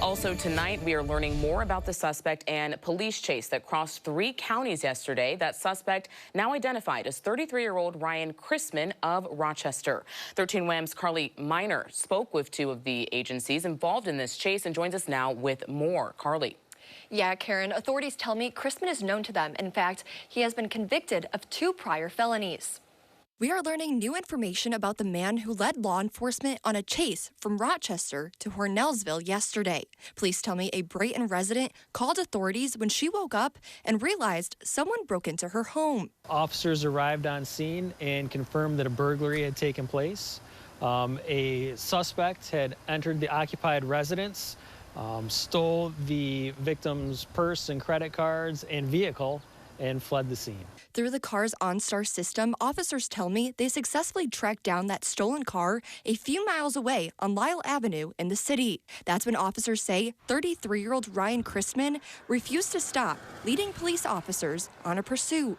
Also tonight, we are learning more about the suspect and police chase that crossed 3 counties yesterday. That suspect now identified as 33-year-old Ryan Christman of Rochester. 13 WHAM's Carly Miner spoke with 2 of the agencies involved in this chase and joins us now with more. Carly. Yeah, Karen, authorities tell me Christman is known to them. In fact, he has been convicted of 2 prior felonies. We are learning new information about the man who led law enforcement on a chase from Rochester to Hornellsville yesterday. Police tell me a Brighton resident called authorities when she woke up and realized someone broke into her home. Officers arrived on scene and confirmed that a burglary had taken place. A suspect had entered the occupied residence, stole the victim's purse and credit cards and vehicle, and fled the scene. Through the car's OnStar system, officers tell me they successfully tracked down that stolen car a few miles away on Lyell Avenue in the city. That's when officers say 33-year-old Ryan Christman refused to stop, leading police officers on a pursuit.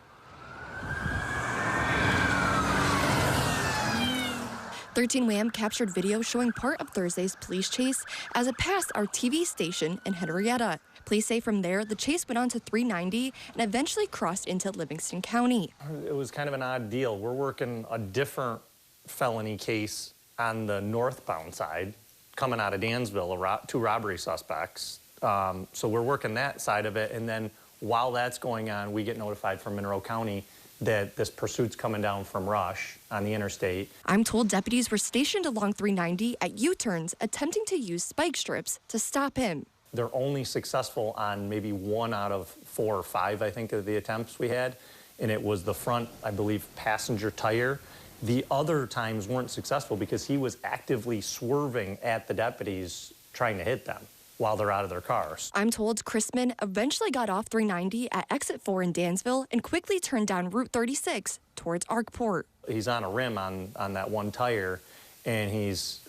13 WHAM captured video showing part of Thursday's police chase as it passed our TV station in Henrietta. Police say from there, the chase went on to 390 and eventually crossed into Livingston County. It was kind of an odd deal. We're working a different felony case on the northbound side, coming out of Dansville, 2 robbery suspects. So we're working that side of it, and then while that's going on, we get notified from Monroe County that this pursuit's coming down from Rush on the interstate. I'm told deputies were stationed along 390 at U-turns attempting to use spike strips to stop him. They're only successful on maybe 1 out of 4 or 5, I think, of the attempts we had. And it was the front, I believe, passenger tire. The other times weren't successful because he was actively swerving at the deputies trying to hit them while they're out of their cars. I'm told Christman eventually got off 390 at exit 4 in Dansville and quickly turned down Route 36 towards Arkport. He's on a rim on that one tire, and he's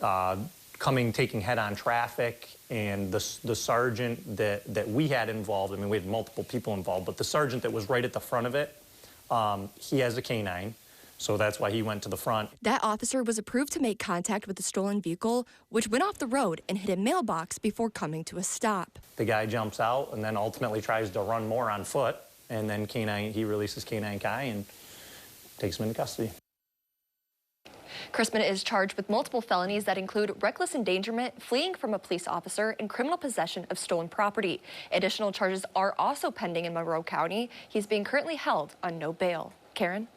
taking head-on traffic, and the sergeant that we had involved, I mean, we had multiple people involved, but the sergeant that was right at the front of it, he has a canine, so that's why he went to the front. That officer was approved to make contact with the stolen vehicle, which went off the road and hit a mailbox before coming to a stop. The guy jumps out and then ultimately tries to run more on foot, and then he releases Canine Kai and takes him into custody. Christman is charged with multiple felonies that include reckless endangerment, fleeing from a police officer, and criminal possession of stolen property. Additional charges are also pending in Monroe County. He's being currently held on no bail. Karen?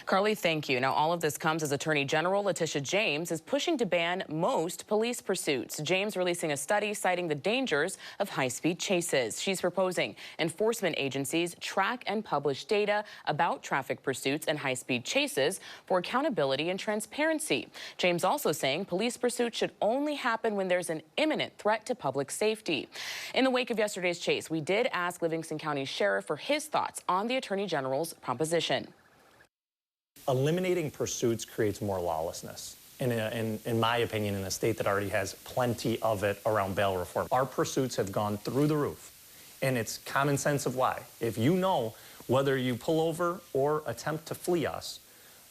Carly, thank you. Now, all of this comes as Attorney General Letitia James is pushing to ban most police pursuits. James releasing a study citing the dangers of high-speed chases. She's proposing enforcement agencies track and publish data about traffic pursuits and high-speed chases for accountability and transparency. James also saying police pursuits should only happen when there's an imminent threat to public safety. In the wake of yesterday's chase, we did ask Livingston County Sheriff for his thoughts on the Attorney General's proposition. Eliminating pursuits creates more lawlessness, in my opinion, in a state that already has plenty of it around bail reform. Our pursuits have gone through the roof, and it's common sense of why. If you know whether you pull over or attempt to flee us,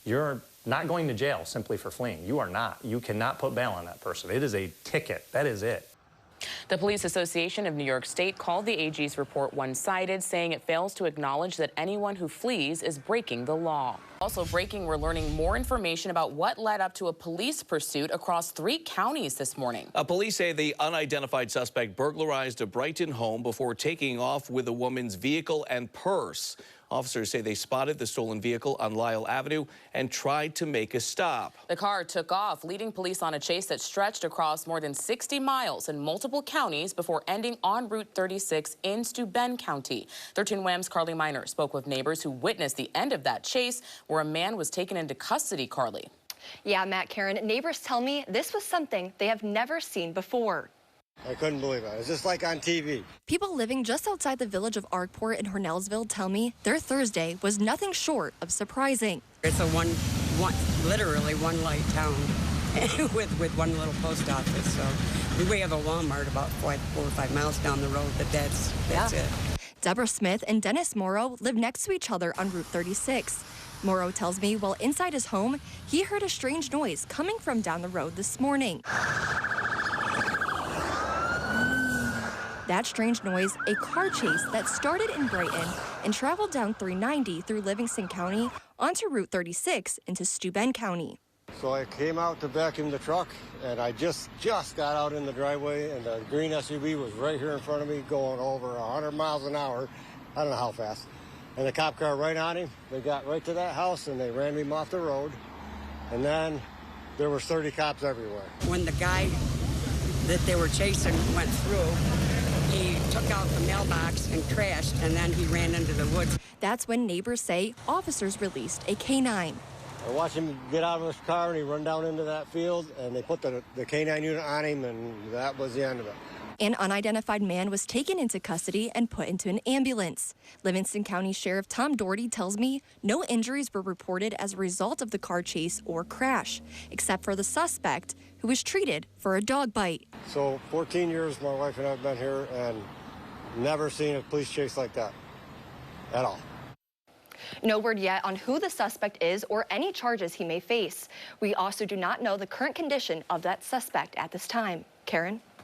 you're not going to jail simply for fleeing. You are not. You cannot put bail on that person. It is a ticket. That is it. The Police Association of New York State called the AG's report one-sided, saying it fails to acknowledge that anyone who flees is breaking the law. Also breaking, we're learning more information about what led up to a police pursuit across 3 counties this morning. Police say the unidentified suspect burglarized a Brighton home before taking off with a woman's vehicle and purse. Officers say they spotted the stolen vehicle on Lyell Avenue and tried to make a stop. The car took off, leading police on a chase that stretched across more than 60 miles in multiple counties before ending on Route 36 in Steuben County. 13 WHAM's Carly Miner spoke with neighbors who witnessed the end of that chase, where a man was taken into custody. Carly. Yeah, Matt, Karen, neighbors tell me this was something they have never seen before. I couldn't believe it. It was just like on TV. People living just outside the village of Arkport in Hornellsville tell me their Thursday was nothing short of surprising. It's a literally one light town with one little post office. So we have a Walmart about 4 or 5 miles down the road, but that's it. Deborah Smith and Dennis Morrow live next to each other on Route 36. Morrow tells me while inside his home, he heard a strange noise coming from down the road this morning. That strange noise, a car chase that started in Brighton and traveled down 390 through Livingston County onto Route 36 into Steuben County. So I came out to vacuum the truck, and I just got out in the driveway, and the green SUV was right here in front of me going over 100 miles an hour. I don't know how fast. And the cop car right on him. They got right to that house, and they ran him off the road. And then there were 30 cops everywhere. When the guy that they were chasing went through, he took out the mailbox and crashed, and then he ran into the woods. That's when neighbors say officers released a K-9. I watched him get out of his car, and he run down into that field, and they put the K-9 unit on him, and that was the end of it. An unidentified man was taken into custody and put into an ambulance. Livingston County Sheriff Tom Doherty tells me no injuries were reported as a result of the car chase or crash, except for the suspect, who was treated for a dog bite. So 14 years my wife and I have been here and never seen a police chase like that at all. No word yet on who the suspect is or any charges he may face. We also do not know the current condition of that suspect at this time. Karen?